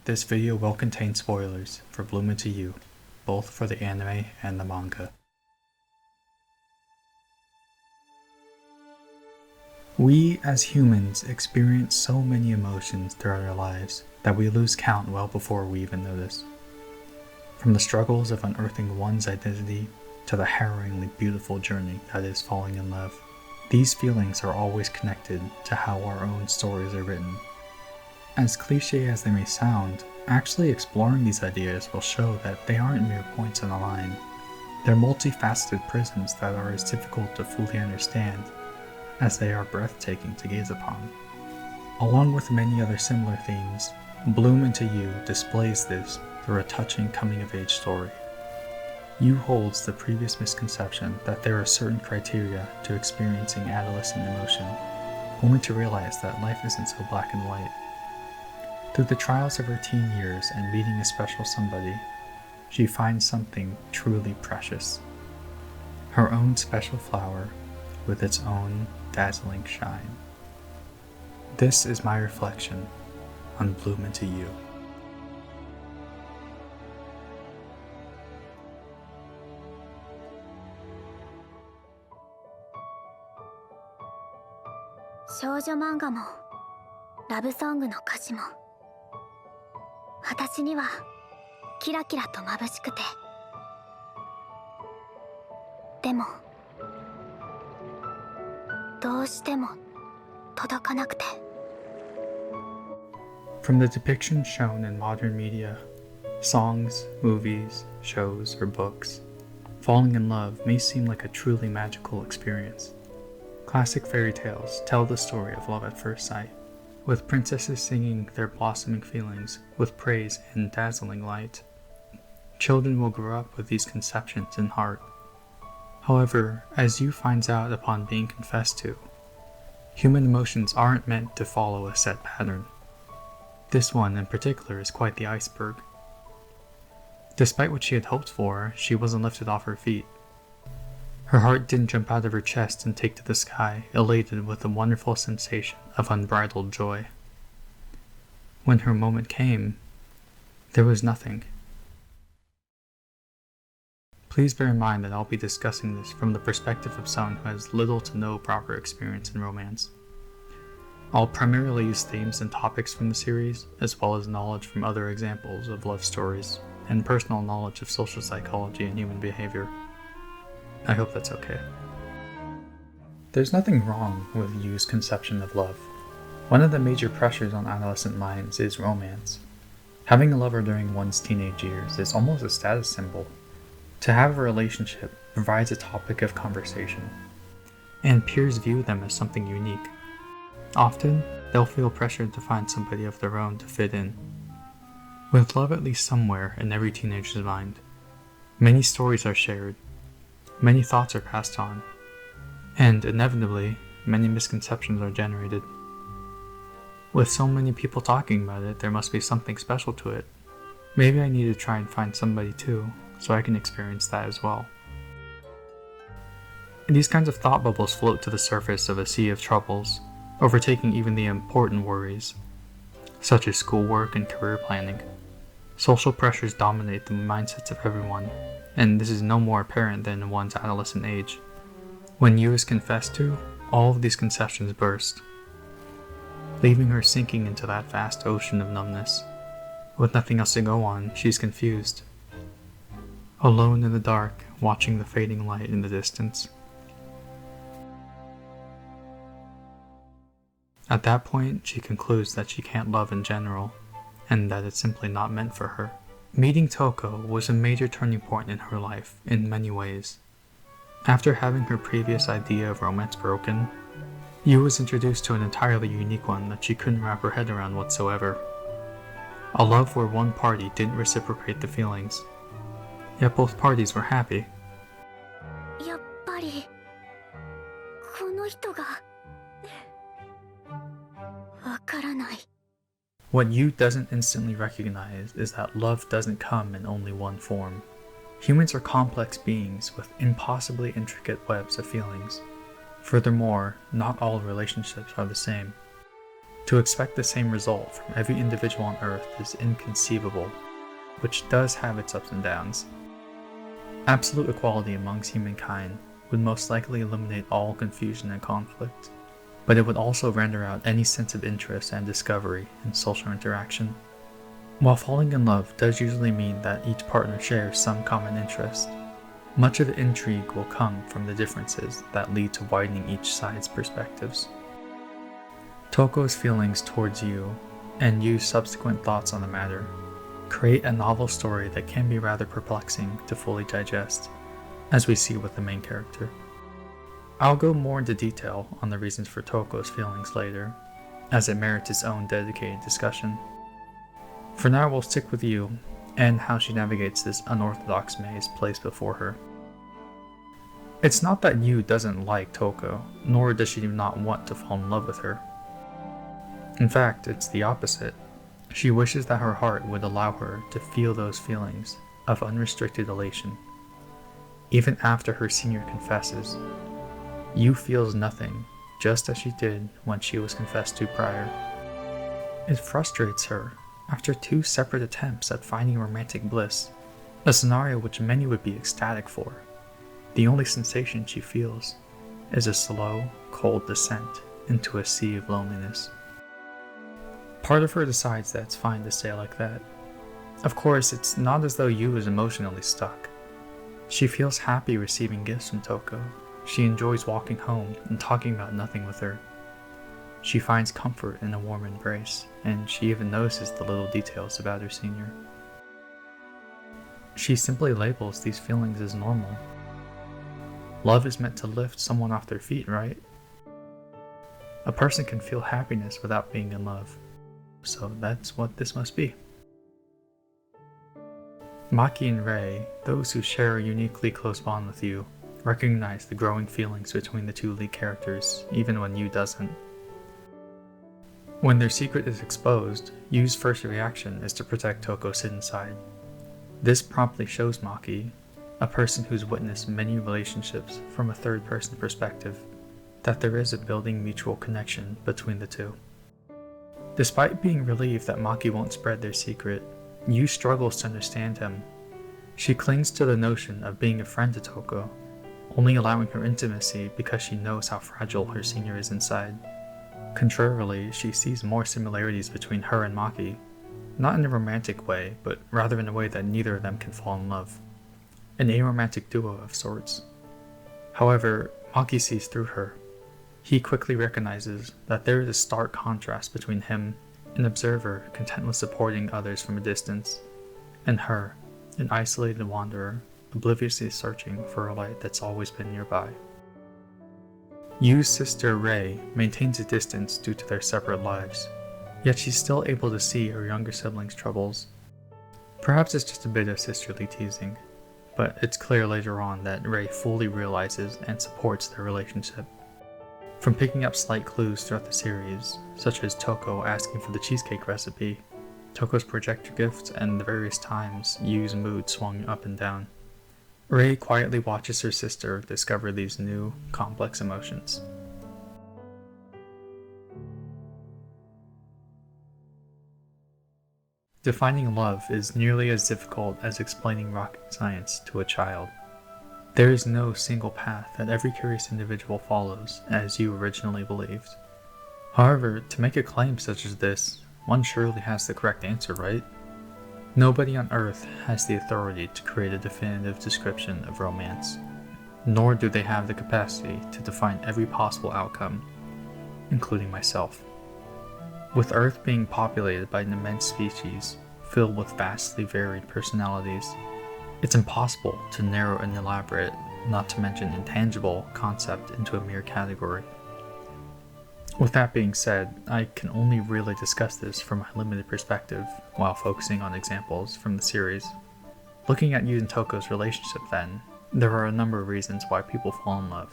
This video will contain spoilers for Bloom Into You, both for the anime and the manga. We as humans experience so many emotions throughout our lives that we lose count well before we even notice. From the struggles of unearthing one's identity to the harrowingly beautiful journey that is falling in love, these feelings are always connected to how our own stories are written. As cliche as they may sound, actually exploring these ideas will show that they aren't mere points on a line. They're multifaceted prisms that are as difficult to fully understand as they are breathtaking to gaze upon. Along with many other similar themes, Bloom Into You displays this through a touching coming-of-age story. You holds the previous misconception that there are certain criteria to experiencing adolescent emotion, only to realize that life isn't so black and white. Through the trials of her teen years and meeting a special somebody, she finds something truly precious. Her own special flower with its own dazzling shine. This is my reflection on Bloom Into You. Shoujo manga mo, love song no kashi mo, 私にはキラキラと眩しくて、でもどうしても届かなくて。From the depictions shown in modern media, songs, movies, shows, or books, falling in love may seem like a truly magical experience. Classic fairy tales tell the story of love at first sight, with princesses singing their blossoming feelings with praise and dazzling light. Children will grow up with these conceptions in heart. However, as Yu finds out upon being confessed to, human emotions aren't meant to follow a set pattern. This one in particular is quite the iceberg. Despite what she had hoped for, she wasn't lifted off her feet. Her heart didn't jump out of her chest and take to the sky, elated with the wonderful sensation of unbridled joy. When her moment came, there was nothing. Please bear in mind that I'll be discussing this from the perspective of someone who has little to no proper experience in romance. I'll primarily use themes and topics from the series, as well as knowledge from other examples of love stories, and personal knowledge of social psychology and human behavior. I hope that's okay. There's nothing wrong with Yu's conception of love. One of the major pressures on adolescent minds is romance. Having a lover during one's teenage years is almost a status symbol. To have a relationship provides a topic of conversation, and peers view them as something unique. Often, they'll feel pressured to find somebody of their own to fit in. With love at least somewhere in every teenager's mind, many stories are shared, many thoughts are passed on, and inevitably, many misconceptions are generated. With so many people talking about it, there must be something special to it. Maybe I need to try and find somebody too, so I can experience that as well. These kinds of thought bubbles float to the surface of a sea of troubles, overtaking even the important worries, such as schoolwork and career planning. Social pressures dominate the mindsets of everyone, and this is no more apparent than in one's adolescent age. When Yu is confessed to, all of these conceptions burst, leaving her sinking into that vast ocean of numbness. With nothing else to go on, she's confused, alone in the dark, watching the fading light in the distance. At that point, she concludes that she can't love in general, and that it's simply not meant for her. Meeting Touko was a major turning point in her life in many ways. After having her previous idea of romance broken, Yu was introduced to an entirely unique one that she couldn't wrap her head around whatsoever. A love where one party didn't reciprocate the feelings, yet both parties were happy. やっぱりこの人がわからない。 What Yu doesn't instantly recognize is that love doesn't come in only one form. Humans are complex beings with impossibly intricate webs of feelings. Furthermore, not all relationships are the same. To expect the same result from every individual on Earth is inconceivable, which does have its ups and downs. Absolute equality amongst humankind would most likely eliminate all confusion and conflict, but it would also render out any sense of interest and discovery in social interaction. While falling in love does usually mean that each partner shares some common interest, much of the intrigue will come from the differences that lead to widening each side's perspectives. Touko's feelings towards you, and Yu's subsequent thoughts on the matter, create a novel story that can be rather perplexing to fully digest, as we see with the main character. I'll go more into detail on the reasons for Touko's feelings later, as it merits its own dedicated discussion. For now, we'll stick with Yu, and how she navigates this unorthodox maze placed before her. It's not that Yu doesn't like Touko, nor does she not want to fall in love with her. In fact, it's the opposite. She wishes that her heart would allow her to feel those feelings of unrestricted elation. Even after her senior confesses, Yu feels nothing, just as she did when she was confessed to prior. It frustrates her after 2 separate attempts at finding romantic bliss, a scenario which many would be ecstatic for. The only sensation she feels is a slow, cold descent into a sea of loneliness. Part of her decides that it's fine to stay like that. Of course, it's not as though Yu is emotionally stuck. She feels happy receiving gifts from Touko. She enjoys walking home and talking about nothing with her. She finds comfort in a warm embrace, and she even notices the little details about her senior. She simply labels these feelings as normal. Love is meant to lift someone off their feet, right? A person can feel happiness without being in love. So that's what this must be. Maki and Rei, those who share a uniquely close bond with Yu, recognize the growing feelings between the 2 lead characters, even when Yu doesn't. When their secret is exposed, Yu's first reaction is to protect Touko's hidden side. This promptly shows Maki, a person who's witnessed many relationships from a third-person perspective, that there is a building mutual connection between the 2. Despite being relieved that Maki won't spread their secret, Yu struggles to understand him. She clings to the notion of being a friend to Touko, only allowing her intimacy because she knows how fragile her senior is inside. Contrarily, she sees more similarities between her and Maki, not in a romantic way, but rather in a way that neither of them can fall in love. An aromantic duo of sorts. However, Maki sees through her. He quickly recognizes that there is a stark contrast between him, an observer content with supporting others from a distance, and her, an isolated wanderer, obliviously searching for a light that's always been nearby. Yu's sister Rei maintains a distance due to their separate lives, yet she's still able to see her younger siblings' troubles. Perhaps it's just a bit of sisterly teasing, but it's clear later on that Rei fully realizes and supports their relationship. From picking up slight clues throughout the series, such as Touko asking for the cheesecake recipe, Touko's projector gift, and the various times Yu's mood swung up and down, Rei quietly watches her sister discover these new, complex emotions. Defining love is nearly as difficult as explaining rocket science to a child. There is no single path that every curious individual follows, as you originally believed. However, to make a claim such as this, one surely has the correct answer, right? Nobody on Earth has the authority to create a definitive description of romance, nor do they have the capacity to define every possible outcome, including myself. With Earth being populated by an immense species, filled with vastly varied personalities, it's impossible to narrow an elaborate, not to mention intangible, concept into a mere category. With that being said, I can only really discuss this from my limited perspective while focusing on examples from the series. Looking at Yu and Touko's relationship then, there are a number of reasons why people fall in love.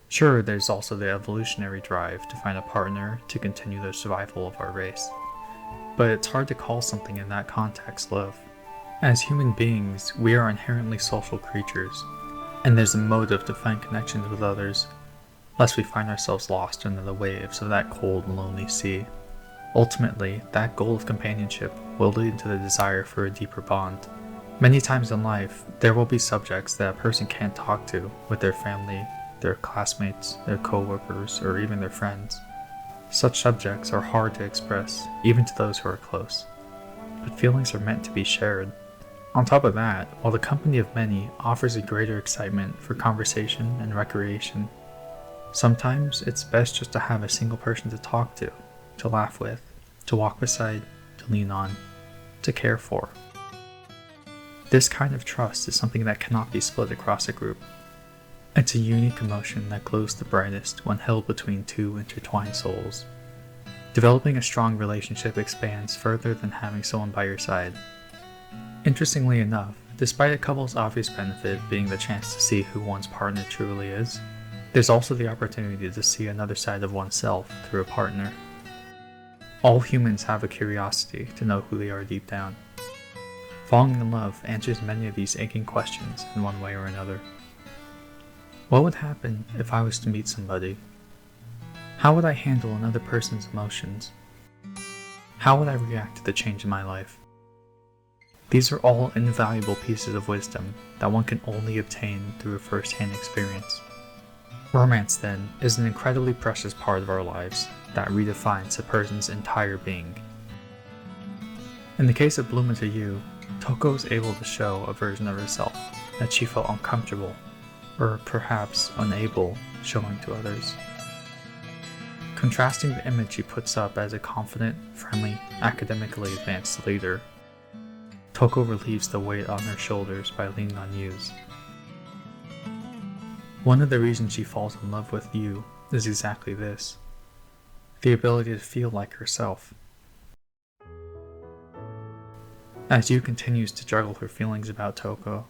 Sure, there's also the evolutionary drive to find a partner to continue the survival of our race. But it's hard to call something in that context love. As human beings, we are inherently social creatures, and there's a motive to find connections with others, lest we find ourselves lost under the waves of that cold and lonely sea. Ultimately, that goal of companionship will lead to the desire for a deeper bond. Many times in life, there will be subjects that a person can't talk to with their family, their classmates, their co-workers, or even their friends. Such subjects are hard to express, even to those who are close. But feelings are meant to be shared. On top of that, while the company of many offers a greater excitement for conversation and recreation, sometimes it's best just to have a single person to talk to laugh with, to walk beside, to lean on, to care for. This kind of trust is something that cannot be split across a group. It's a unique emotion that glows the brightest when held between two intertwined souls. Developing a strong relationship expands further than having someone by your side. Interestingly enough, despite a couple's obvious benefit being the chance to see who one's partner truly is, there's also the opportunity to see another side of oneself through a partner. All humans have a curiosity to know who they are deep down. Falling in love answers many of these aching questions in one way or another. What would happen if I was to meet somebody? How would I handle another person's emotions? How would I react to the change in my life? These are all invaluable pieces of wisdom that one can only obtain through a first-hand experience. Romance, then, is an incredibly precious part of our lives that redefines a person's entire being. In the case of Bloom Into You, Touko is able to show a version of herself that she felt uncomfortable, or perhaps unable, showing to others. Contrasting the image she puts up as a confident, friendly, academically advanced leader, Touko relieves the weight on her shoulders by leaning on Yu's. One of the reasons she falls in love with Yu is exactly this: the ability to feel like herself. As Yu continues to juggle her feelings about Touko,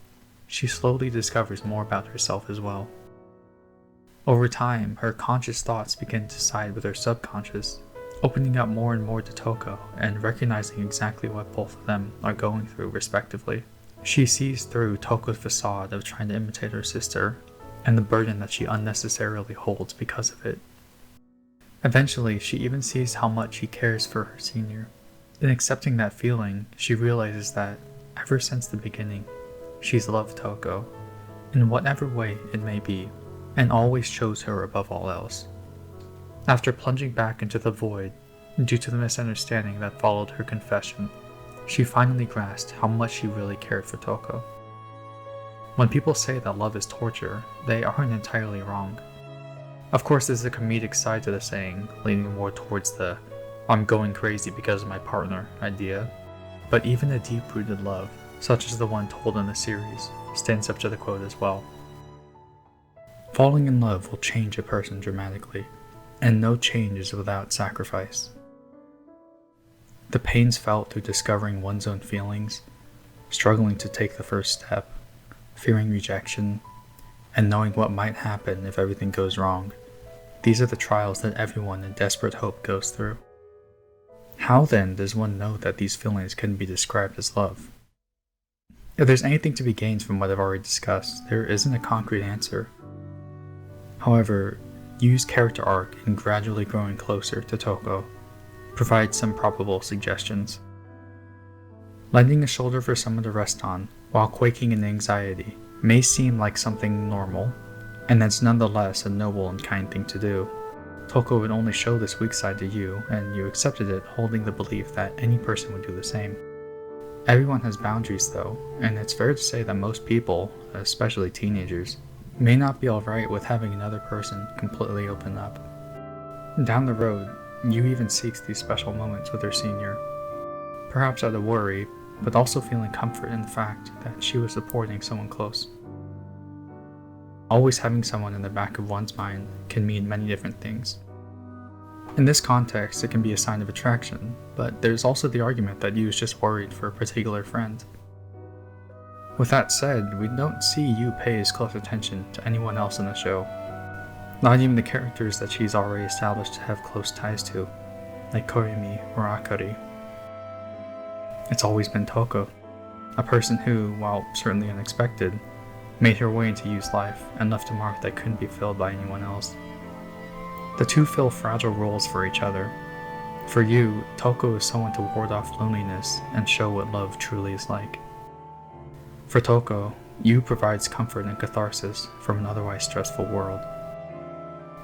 she slowly discovers more about herself as well. Over time, her conscious thoughts begin to side with her subconscious, opening up more and more to Touko and recognizing exactly what both of them are going through respectively. She sees through Touko's facade of trying to imitate her sister and the burden that she unnecessarily holds because of it. Eventually, she even sees how much he cares for her senior. In accepting that feeling, she realizes that, ever since the beginning, she's loved Touko, in whatever way it may be, and always chose her above all else. After plunging back into the void, due to the misunderstanding that followed her confession, she finally grasped how much she really cared for Touko. When people say that love is torture, they aren't entirely wrong. Of course, there's a comedic side to the saying, leaning more towards the "I'm going crazy because of my partner" idea, but even a deep-rooted love, such as the one told in the series, stands up to the quote as well. Falling in love will change a person dramatically, and no change is without sacrifice. The pains felt through discovering one's own feelings, struggling to take the first step, fearing rejection, and knowing what might happen if everything goes wrong, these are the trials that everyone in desperate hope goes through. How then does one know that these feelings can be described as love? If there's anything to be gained from what I've already discussed, there isn't a concrete answer. However, Yu's character arc in gradually growing closer to Touko provides some probable suggestions. Lending a shoulder for someone to rest on while quaking in anxiety may seem like something normal, and that's nonetheless a noble and kind thing to do. Touko would only show this weak side to Yu, and Yu accepted it, holding the belief that any person would do the same. Everyone has boundaries though, and it's fair to say that most people, especially teenagers, may not be alright with having another person completely open up. Down the road, Yu even seeks these special moments with her senior, perhaps out of worry, but also feeling comfort in the fact that she was supporting someone close. Always having someone in the back of one's mind can mean many different things. In this context, it can be a sign of attraction, but there's also the argument that Yu is just worried for a particular friend. With that said, we don't see Yu pay as close attention to anyone else in the show, not even the characters that she's already established to have close ties to, like Koyomi or Akari. It's always been Touko, a person who, while certainly unexpected, made her way into Yu's life and left a mark that couldn't be filled by anyone else. The two fill fragile roles for each other, For you, Touko is someone to ward off loneliness and show what love truly is like. For Touko, you provides comfort and catharsis from an otherwise stressful world.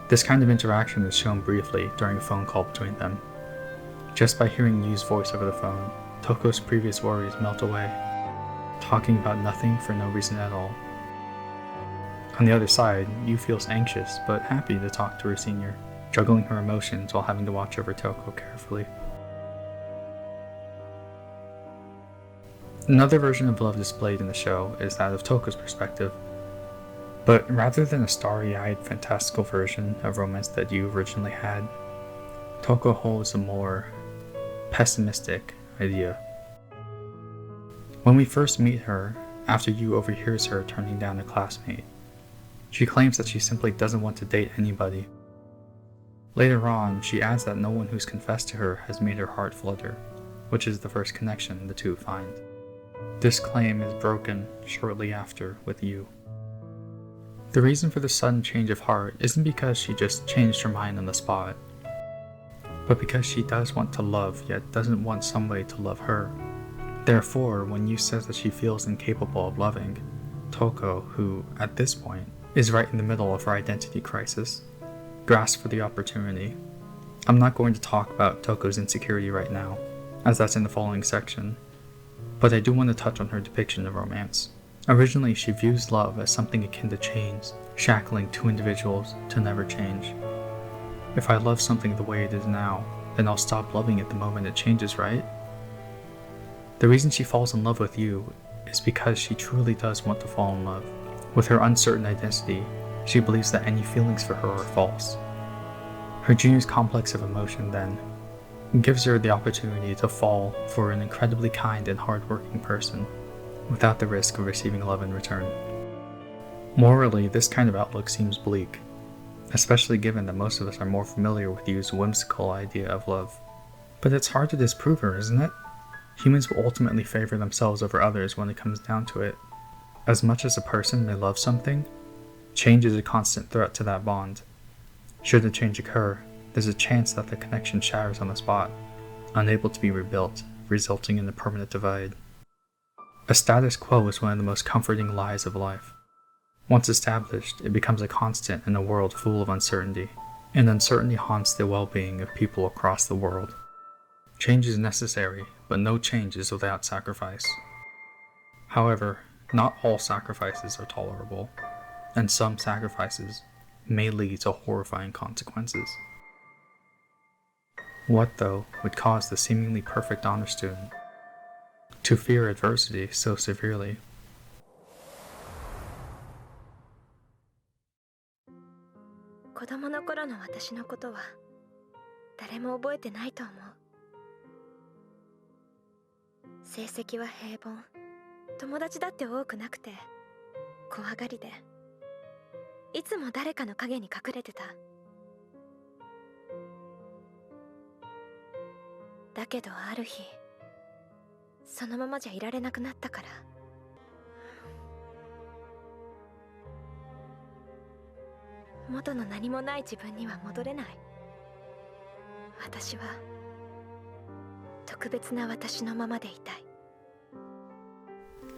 This kind of interaction is shown briefly during a phone call between them. Just by hearing Yu's voice over the phone, Touko's previous worries melt away, talking about nothing for no reason at all. On the other side, Yu feels anxious but happy to talk to her senior, juggling her emotions while having to watch over Touko carefully. Another version of love displayed in the show is that of Touko's perspective. But rather than a starry-eyed, fantastical version of romance that Yu originally had, Touko holds a more pessimistic idea. When we first meet her, after Yu overhears her turning down a classmate, she claims that she simply doesn't want to date anybody. Later on, she adds that no one who's confessed to her has made her heart flutter, which is the first connection the two find. This claim is broken shortly after with Yu. The reason for the sudden change of heart isn't because she just changed her mind on the spot, but because she does want to love, yet doesn't want somebody to love her. Therefore, when Yu says that she feels incapable of loving, Touko, who, at this point, is right in the middle of her identity crisis, grasps for the opportunity. I'm not going to talk about Touko's insecurity right now, as that's in the following section, but I do want to touch on her depiction of romance. Originally, she views love as something akin to chains, shackling two individuals to never change. If I love something the way it is now, then I'll stop loving it the moment it changes, right? The reason she falls in love with Yu is because she truly does want to fall in love. With her uncertain identity, she believes that any feelings for her are false. Her junior's complex of emotion, then, gives her the opportunity to fall for an incredibly kind and hardworking person, without the risk of receiving love in return. Morally, this kind of outlook seems bleak, especially given that most of us are more familiar with Yu's whimsical idea of love. But it's hard to disprove her, isn't it? Humans will ultimately favor themselves over others when it comes down to it. As much as a person may love something, change is a constant threat to that bond. Should a change occur, there's a chance that the connection shatters on the spot, unable to be rebuilt, resulting in a permanent divide. A status quo is one of the most comforting lies of life. Once established, it becomes a constant in a world full of uncertainty, and uncertainty haunts the well-being of people across the world. Change is necessary, but no change is without sacrifice. However, not all sacrifices are tolerable, and some sacrifices may lead to horrifying consequences. What, though, would cause the seemingly perfect honor student to fear adversity so severely?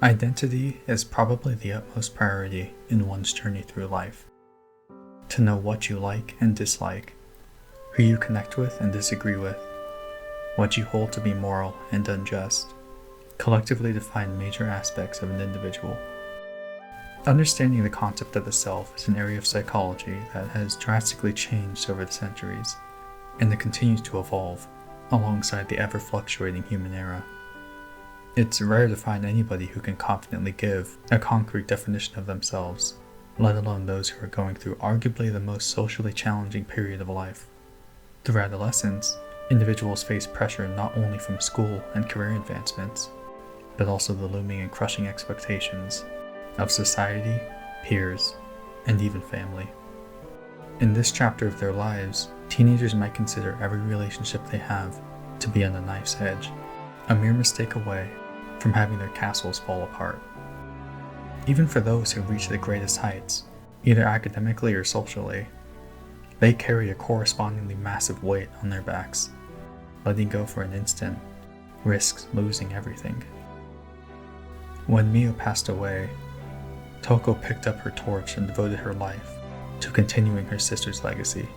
Identity is probably the utmost priority in one's journey through life. To know what you like and dislike, who you connect with and disagree with, what you hold to be moral and unjust, collectively define major aspects of an individual. Understanding the concept of the self is an area of psychology that has drastically changed over the centuries, and that continues to evolve alongside the ever-fluctuating human era. It's rare to find anybody who can confidently give a concrete definition of themselves, let alone those who are going through arguably the most socially challenging period of life. Through adolescence, individuals face pressure not only from school and career advancements, but also the looming and crushing expectations of society, peers, and even family. In this chapter of their lives, teenagers might consider every relationship they have to be on a knife's edge, a mere mistake away from having their castles fall apart. Even for those who reach the greatest heights, either academically or socially, they carry a correspondingly massive weight on their backs. letting go for an instant risks losing everything. When Mio passed away, Touko picked up her torch and devoted her life to continuing her sister's legacy.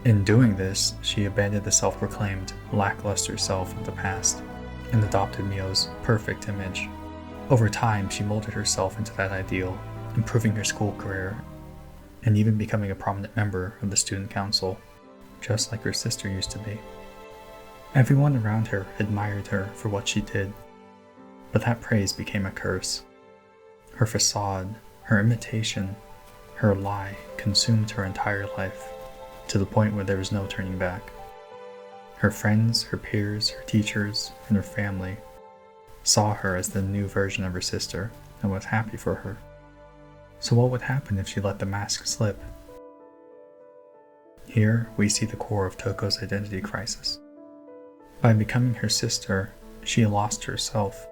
In doing this, she abandoned the self-proclaimed lackluster self of the past and adopted Mio's perfect image. Over time, she molded herself into that ideal, improving her school career and even becoming a prominent member of the student council, just like her sister used to be. Everyone around her admired her for what she did, but that praise became a curse. Her facade, her imitation, her lie consumed her entire life, to the point where there was no turning back. Her friends, her peers, her teachers, and her family saw her as the new version of her sister and was happy for her. So what would happen if she let the mask slip? Here we see the core of Touko's identity crisis. By becoming her sister, she lost herself.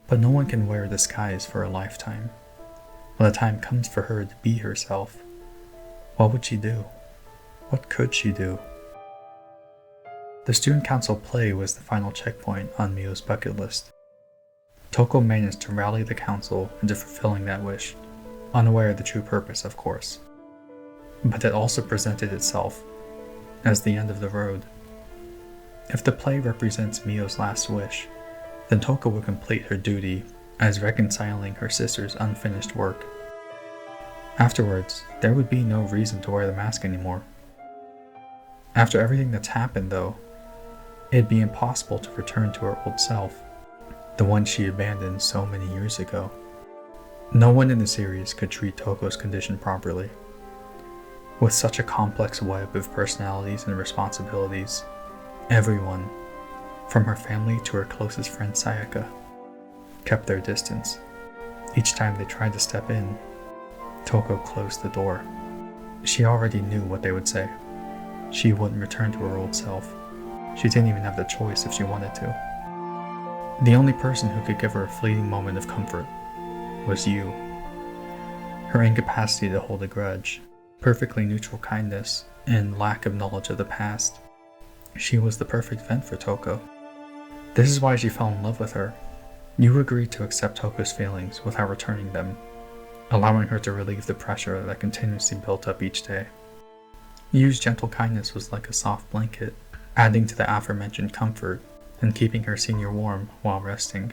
But no one can wear a disguise for a lifetime. When the time comes for her to be herself, what would she do? What could she do? The student council play was the final checkpoint on Mio's bucket list. Touko managed to rally the council into fulfilling that wish, unaware of the true purpose, of course. But it also presented itself as the end of the road. If the play represents Mio's last wish, then Touko would complete her duty as reconciling her sister's unfinished work. Afterwards, there would be no reason to wear the mask anymore. After everything that's happened, though, it'd be impossible to return to her old self, the one she abandoned so many years ago. No one in the series could treat Touko's condition properly. With such a complex web of personalities and responsibilities, everyone, from her family to her closest friend Sayaka, kept their distance. Each time they tried to step in, Touko closed the door. She already knew what they would say. She wouldn't return to her old self. She didn't even have the choice if she wanted to. The only person who could give her a fleeting moment of comfort was you. Her incapacity to hold a grudge, perfectly neutral kindness, and lack of knowledge of the past. She was the perfect vent for Touko. This is why she fell in love with her. You agreed to accept Touko's feelings without returning them, allowing her to relieve the pressure that continuously built up each day. Yu's gentle kindness was like a soft blanket, adding to the aforementioned comfort and keeping her senior warm while resting.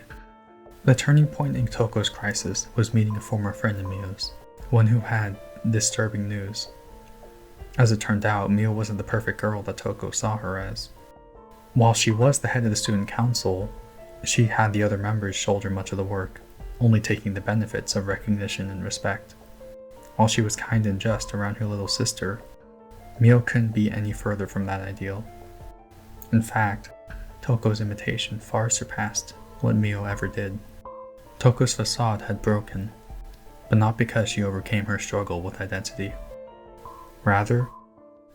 The turning point in Touko's crisis was meeting a former friend of Mio's, one who had disturbing news. As it turned out, Mio wasn't the perfect girl that Touko saw her as. While she was the head of the student council, she had the other members shoulder much of the work, only taking the benefits of recognition and respect. While she was kind and just around her little sister, Mio couldn't be any further from that ideal. In fact, Touko's imitation far surpassed what Mio ever did. Touko's facade had broken, but not because she overcame her struggle with identity. Rather,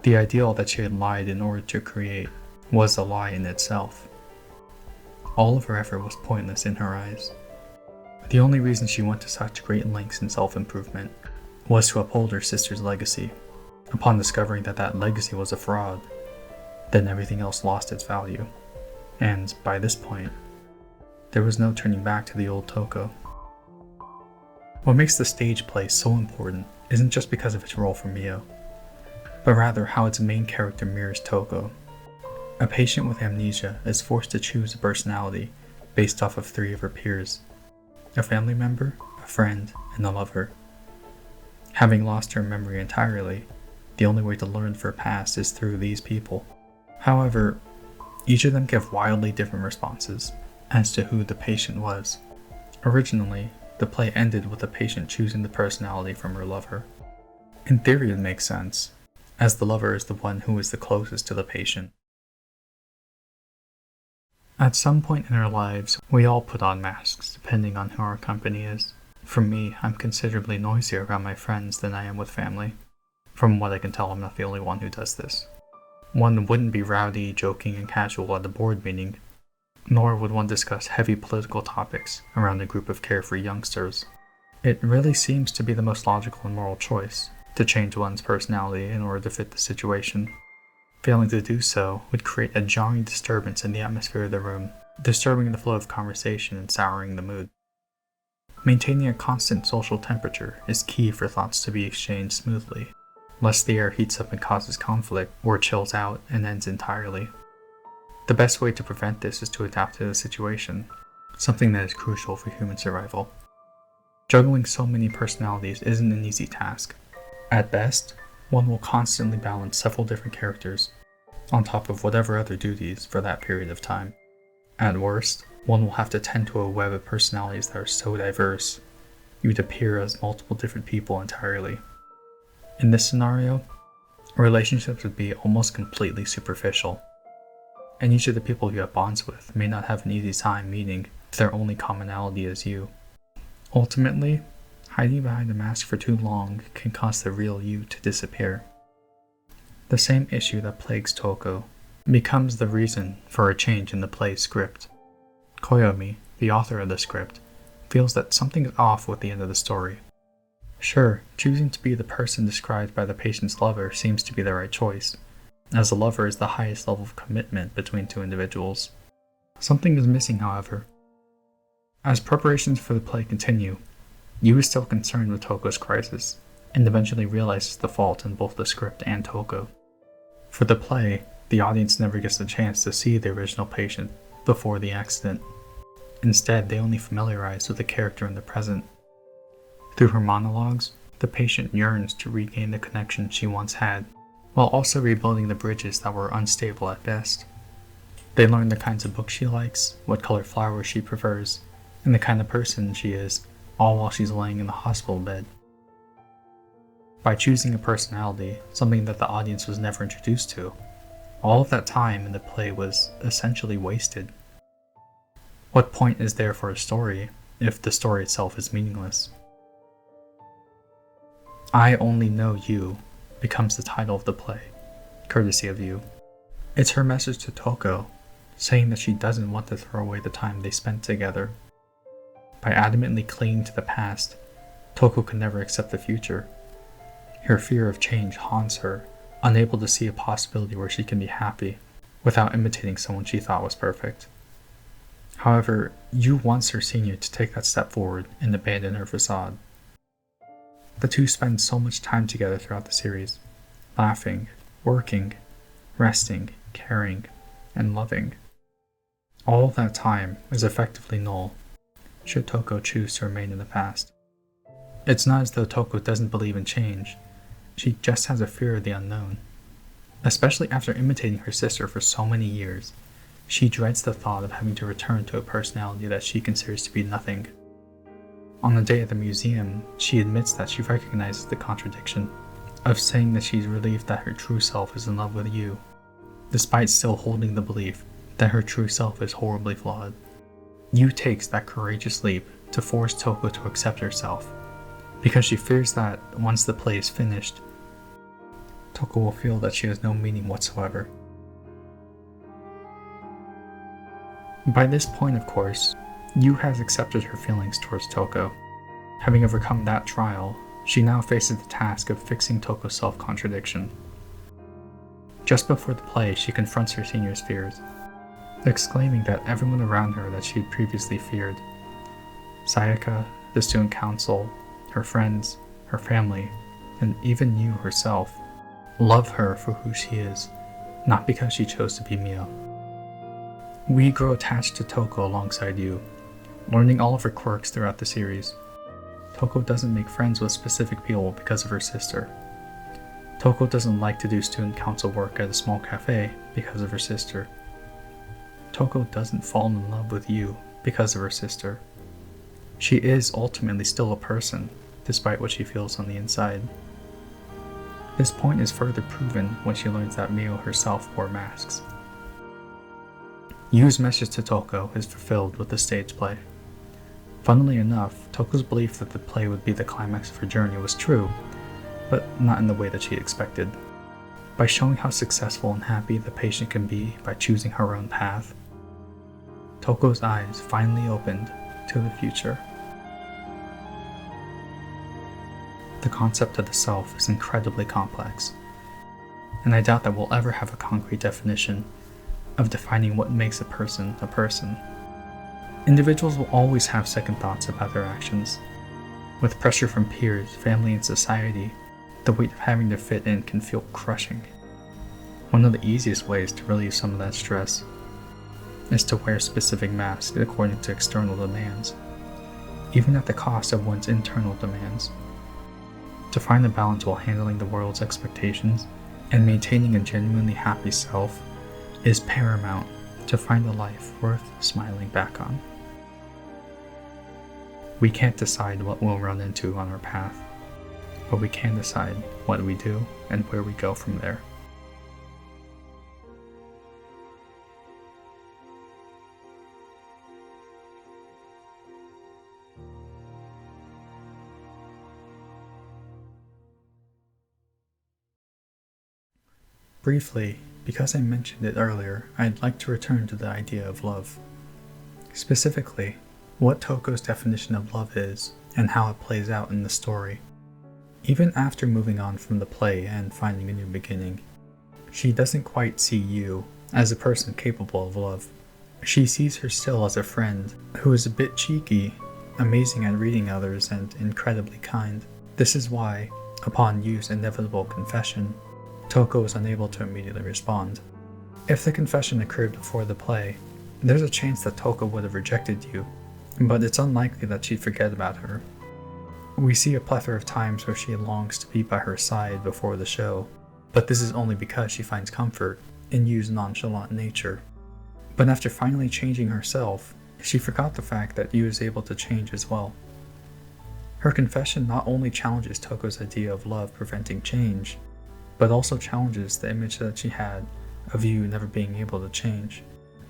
the ideal that she had lied in order to create was a lie in itself. All of her effort was pointless in her eyes. The only reason she went to such great lengths in self-improvement was to uphold her sister's legacy. Upon discovering that that legacy was a fraud, then everything else lost its value. And by this point, there was no turning back to the old Touko. What makes the stage play so important isn't just because of its role for Mio, but rather how its main character mirrors Touko. A patient with amnesia is forced to choose a personality based off of 3 of her peers: a family member, a friend, and a lover. Having lost her memory entirely, the only way to learn of her past is through these people. However, each of them give wildly different responses as to who the patient was. Originally, the play ended with the patient choosing the personality from her lover. In theory, it makes sense, as the lover is the one who is the closest to the patient. At some point in our lives, we all put on masks, depending on who our company is. For me, I'm considerably noisier around my friends than I am with family. From what I can tell, I'm not the only one who does this. One wouldn't be rowdy, joking, and casual at a board meeting, nor would one discuss heavy political topics around a group of carefree youngsters. It really seems to be the most logical and moral choice, to change one's personality in order to fit the situation. Failing to do so would create a jarring disturbance in the atmosphere of the room, disturbing the flow of conversation and souring the mood. Maintaining a constant social temperature is key for thoughts to be exchanged smoothly, lest the air heats up and causes conflict, or chills out and ends entirely. The best way to prevent this is to adapt to the situation, something that is crucial for human survival. Juggling so many personalities isn't an easy task. At best, one will constantly balance several different characters, on top of whatever other duties for that period of time. At worst, one will have to tend to a web of personalities that are so diverse, you would appear as multiple different people entirely. In this scenario, relationships would be almost completely superficial, and each of the people you have bonds with may not have an easy time meeting if their only commonality is you. Ultimately, hiding behind a mask for too long can cause the real you to disappear. The same issue that plagues Touko becomes the reason for a change in the play's script. Koyomi, the author of the script, feels that something is off with the end of the story. Sure, choosing to be the person described by the patient's lover seems to be the right choice, as the lover is the highest level of commitment between two individuals. Something is missing, however. As preparations for the play continue, Yu is still concerned with Touko's crisis, and eventually realizes the fault in both the script and Touko. For the play, the audience never gets the chance to see the original patient before the accident. Instead, they only familiarize with the character in the present. Through her monologues, the patient yearns to regain the connection she once had, while also rebuilding the bridges that were unstable at best. They learn the kinds of books she likes, what color flowers she prefers, and the kind of person she is, all while she's laying in the hospital bed. By choosing a personality, something that the audience was never introduced to, all of that time in the play was essentially wasted. What point is there for a story if the story itself is meaningless? I Only Know You becomes the title of the play, courtesy of Yu. It's her message to Touko, saying that she doesn't want to throw away the time they spent together. By adamantly clinging to the past, Touko can never accept the future. Her fear of change haunts her, unable to see a possibility where she can be happy without imitating someone she thought was perfect. However, Yu wants her senior to take that step forward and abandon her facade. The two spend so much time together throughout the series, laughing, working, resting, caring, and loving. All of that time is effectively null, should Touko choose to remain in the past. It's not as though Touko doesn't believe in change, she just has a fear of the unknown. Especially after imitating her sister for so many years, she dreads the thought of having to return to a personality that she considers to be nothing. On the day at the museum, she admits that she recognizes the contradiction of saying that she's relieved that her true self is in love with Yu, despite still holding the belief that her true self is horribly flawed. Yu takes that courageous leap to force Touko to accept herself, because she fears that once the play is finished, Touko will feel that she has no meaning whatsoever. By this point, of course, Yu has accepted her feelings towards Touko. Having overcome that trial, she now faces the task of fixing Touko's self-contradiction. Just before the play, she confronts her senior's fears, exclaiming that everyone around her that she had previously feared, Sayaka, the student council, her friends, her family, and even Yu herself, love her for who she is, not because she chose to be Mio. We grow attached to Touko alongside Yu, learning all of her quirks throughout the series. Touko doesn't make friends with specific people because of her sister. Touko doesn't like to do student council work at a small cafe because of her sister. Touko doesn't fall in love with Yu because of her sister. She is ultimately still a person, despite what she feels on the inside. This point is further proven when she learns that Mio herself wore masks. Yu's message to Touko is fulfilled with the stage play. Funnily enough, Touko's belief that the play would be the climax of her journey was true, but not in the way that she expected. By showing how successful and happy the patient can be by choosing her own path, Touko's eyes finally opened to the future. The concept of the self is incredibly complex, and I doubt that we'll ever have a concrete definition of defining what makes a person a person. Individuals will always have second thoughts about their actions. With pressure from peers, family, and society, the weight of having to fit in can feel crushing. One of the easiest ways to relieve some of that stress is to wear specific masks according to external demands, even at the cost of one's internal demands. To find a balance while handling the world's expectations and maintaining a genuinely happy self is paramount to find a life worth smiling back on. We can't decide what we'll run into on our path, but we can decide what we do and where we go from there. Briefly, because I mentioned it earlier, I'd like to return to the idea of love. Specifically, what Touko's definition of love is and how it plays out in the story. Even after moving on from the play and finding a new beginning, she doesn't quite see you as a person capable of love. She sees her still as a friend who is a bit cheeky, amazing at reading others, and incredibly kind. This is why, upon Yu's inevitable confession, Touko is unable to immediately respond. If the confession occurred before the play, there's a chance that Touko would have rejected Yu, but it's unlikely that she'd forget about her. We see a plethora of times where she longs to be by her side before the show, but this is only because she finds comfort in Yu's nonchalant nature. But after finally changing herself, she forgot the fact that Yu is able to change as well. Her confession not only challenges Touko's idea of love preventing change, but also challenges the image that she had of Yu never being able to change.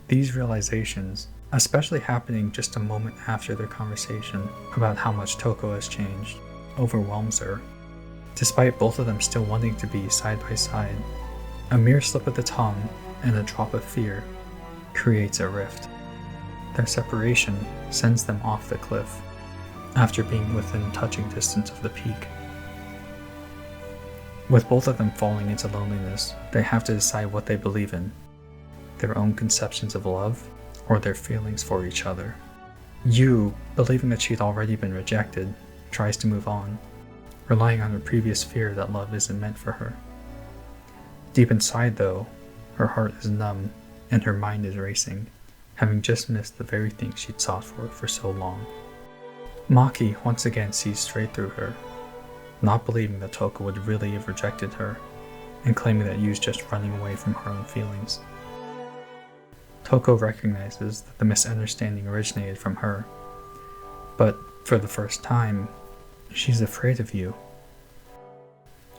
These realizations, especially happening just a moment after their conversation about how much Touko has changed, overwhelms her. Despite both of them still wanting to be side by side, a mere slip of the tongue and a drop of fear creates a rift. Their separation sends them off the cliff, after being within touching distance of the peak. With both of them falling into loneliness, they have to decide what they believe in, their own conceptions of love, or their feelings for each other. Yu, believing that she'd already been rejected, tries to move on, relying on her previous fear that love isn't meant for her. Deep inside, though, her heart is numb and her mind is racing, having just missed the very thing she'd sought for so long. Maki once again sees straight through her, not believing that Touko would really have rejected her, and claiming that Yu's just running away from her own feelings. Touko recognizes that the misunderstanding originated from her, but for the first time, she's afraid of Yu.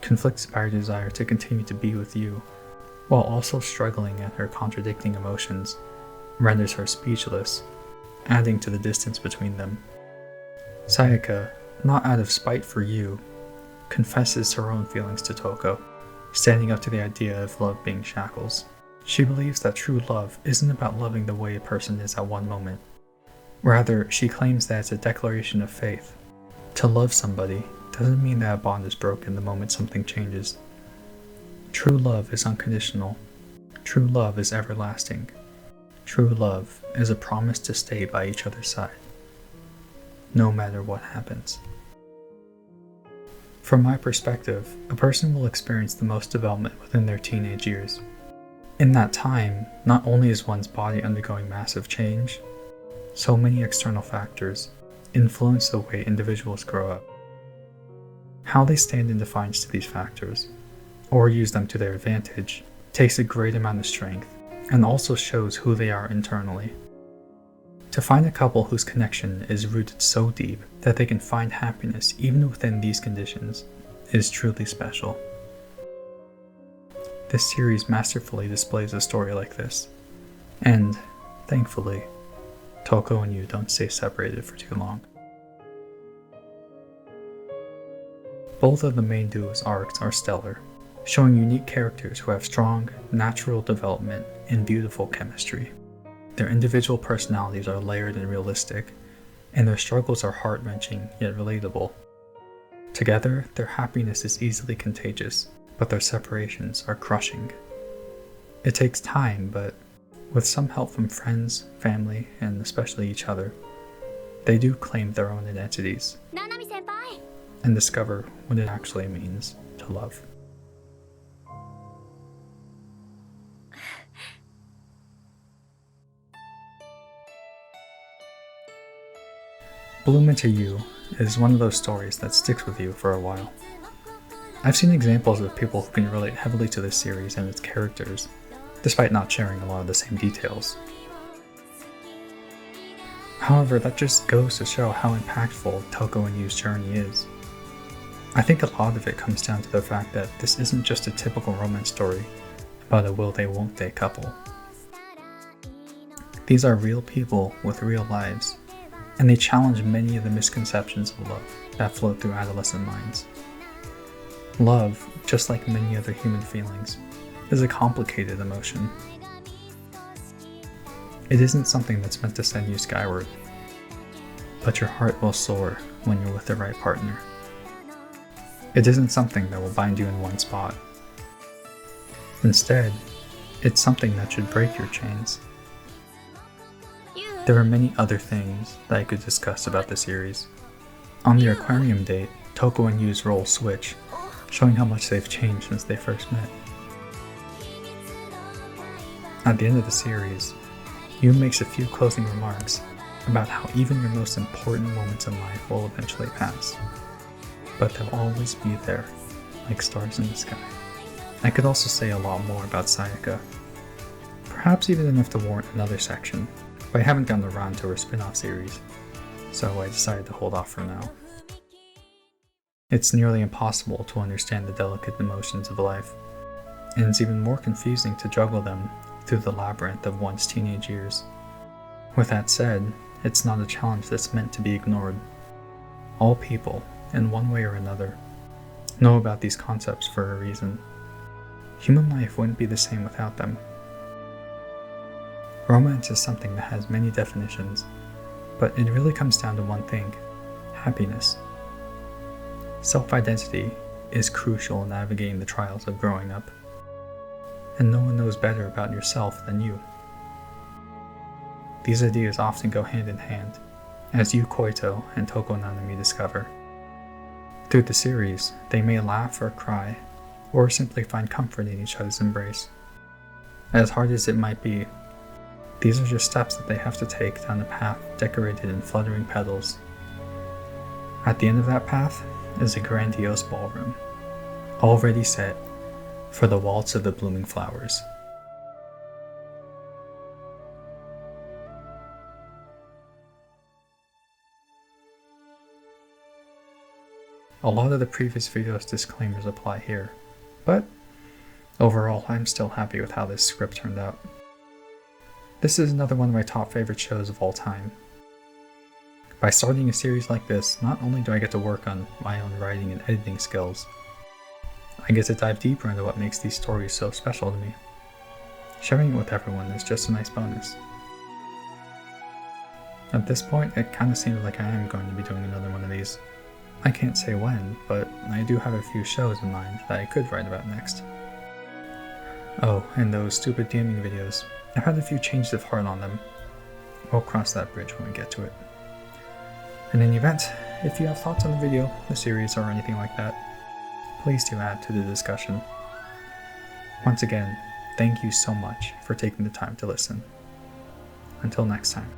Conflicted by her desire to continue to be with Yu, while also struggling at her contradicting emotions, renders her speechless, adding to the distance between them. Sayaka, not out of spite for Yu, confesses her own feelings to Touko, standing up to the idea of love being shackles. She believes that true love isn't about loving the way a person is at one moment. Rather, she claims that it's a declaration of faith. To love somebody doesn't mean that a bond is broken the moment something changes. True love is unconditional. True love is everlasting. True love is a promise to stay by each other's side, no matter what happens. From my perspective, a person will experience the most development within their teenage years. In that time, not only is one's body undergoing massive change, so many external factors influence the way individuals grow up. How they stand in defiance to these factors, or use them to their advantage, takes a great amount of strength and also shows who they are internally. To find a couple whose connection is rooted so deep that they can find happiness even within these conditions is truly special. This series masterfully displays a story like this, and, thankfully, Touko and Yu don't stay separated for too long. Both of the main duo's arcs are stellar, showing unique characters who have strong, natural development and beautiful chemistry. Their individual personalities are layered and realistic, and their struggles are heart-wrenching yet relatable. Together, their happiness is easily contagious, but their separations are crushing. It takes time, but with some help from friends, family, and especially each other, they do claim their own identities Nanami senpai. and discover what it actually means to love. Bloom Into You is one of those stories that sticks with you for a while. I've seen examples of people who can relate heavily to this series and its characters, despite not sharing a lot of the same details. However, that just goes to show how impactful Touko and Yu's journey is. I think a lot of it comes down to the fact that this isn't just a typical romance story about a will they won't they couple. These are real people with real lives, and they challenge many of the misconceptions of love that float through adolescent minds. Love, just like many other human feelings, is a complicated emotion. It isn't something that's meant to send you skyward, but your heart will soar when you're with the right partner. It isn't something that will bind you in one spot. Instead, it's something that should break your chains. There are many other things that I could discuss about the series. On their aquarium date, Touko and Yu's roles switch, showing how much they've changed since they first met. At the end of the series, Yu makes a few closing remarks about how even your most important moments in life will eventually pass, but they'll always be there, like stars in the sky. I could also say a lot more about Sayaka, perhaps even enough to warrant another section, but I haven't gotten around to her spin-off series, so I decided to hold off for now. It's nearly impossible to understand the delicate emotions of life, and it's even more confusing to juggle them through the labyrinth of one's teenage years. With that said, it's not a challenge that's meant to be ignored. All people, in one way or another, know about these concepts for a reason. Human life wouldn't be the same without them. Romance is something that has many definitions, but it really comes down to one thing: happiness. Self-identity is crucial in navigating the trials of growing up, and no one knows better about yourself than you. These ideas often go hand in hand, as Yu Koito and Touko Nanami discover. Through the series, they may laugh or cry, or simply find comfort in each other's embrace. As hard as it might be, these are just steps that they have to take down a path decorated in fluttering petals. At the end of that path is a grandiose ballroom, already set for the Waltz of the Blooming Flowers. A lot of the previous video's disclaimers apply here, but overall I'm still happy with how this script turned out. This is another one of my top favorite shows of all time. By starting a series like this, not only do I get to work on my own writing and editing skills, I get to dive deeper into what makes these stories so special to me. Sharing it with everyone is just a nice bonus. At this point, it kinda seems like I am going to be doing another one of these. I can't say when, but I do have a few shows in mind that I could write about next. Oh, and those stupid gaming videos. I've had a few changes of heart on them. We'll cross that bridge when we get to it. In any event, if you have thoughts on the video, the series, or anything like that, please do add to the discussion. Once again, thank you so much for taking the time to listen. Until next time.